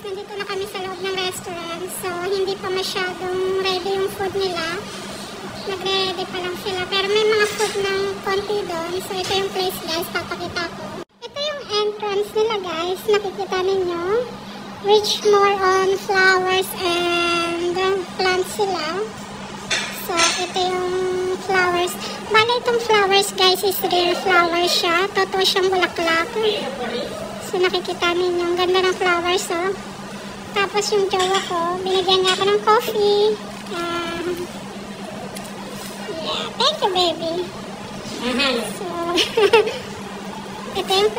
nandito na kami sa loob ng restaurant. So, hindi pa masyadong ready yung food nila. Nagre-ready pa lang sila. Pero may mga food ng konti doon. So, ito yung place guys, papakita ko. Ito yung entrance nila guys. Nakikita ninyo. Rich more on flowers and plants sila. So, ito yung flowers. Bale, itong flowers guys is real flowers siya. Totoo siyang bulaklak. So, nakikita ninyo. Ang ganda ng flowers, oh. Tapos yung jowa ko, binigyan niya ako ng coffee. Yeah, thank you, baby. So, ito yung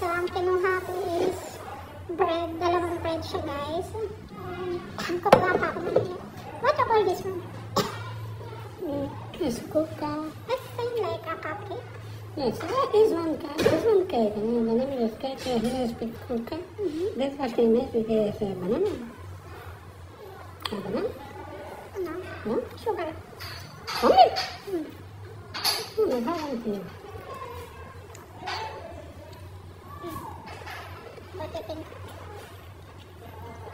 So, ang kinuha ko is bread, dalawang bread siya guys. Kukuha pa ako ng what do you call this one? It's kuka. It's same like a cupcake. Yes, this one cake. And the name is cake, here is big kuka. This was the name is banana. Banana? Ano? No? Sugar. Only? I haven't seen. What do you think?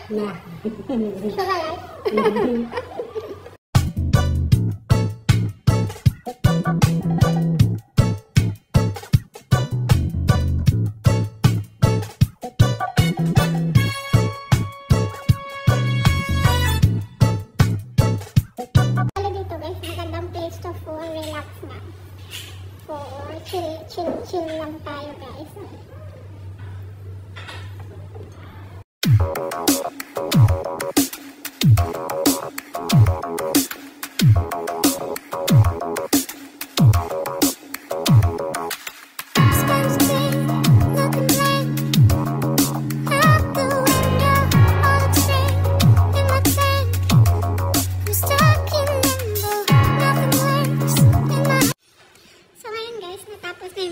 Nah. Sugar light? Dito guys, magandang place to for relax na. For chill lang tayo guys.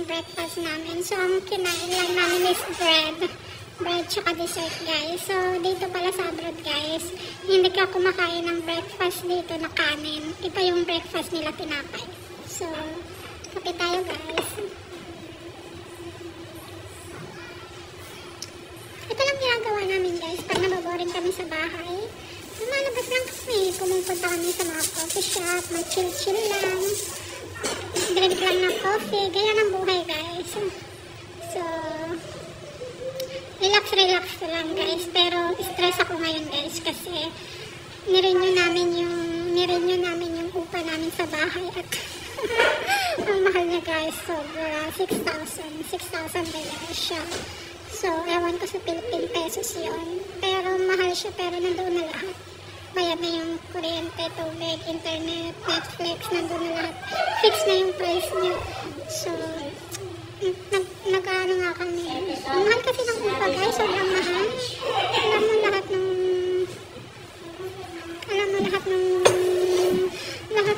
Breakfast namin. So, ang kinain lang namin is bread tsaka dessert guys. So, dito pala sa abroad guys, hindi ka kumakain ng breakfast dito na kanin. Iba yung breakfast nila, tinapay. So, kape tayo guys. Ito lang ginagawa namin guys pag nababoring kami sa bahay. Lumalabas lang kami, pumupunta kami sa mga coffee shop, mag-chill lang, drink lang ng coffee, gaya ng buhay guys. So, relax lang guys, pero stress ako ngayon guys kasi nirenew namin yung upa namin sa bahay at ang mahal niya guys, sobra 6,000 dollars siya. So, ewan ko sa Philippine pesos yun, pero mahal siya, pero nandoon na lahat. Bayad na yung kuryente, tubig, internet, Netflix, nandun na lahat. Fix na yung price niya. So, nag-ano nga kami. Ang mahal kasi ng upa guys, sobrang mahal. Alam mo lahat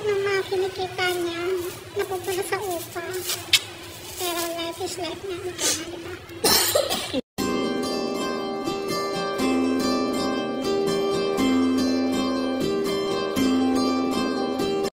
ng mga kinikita niya, napupunta sa upa. Pero life is life na. Diba?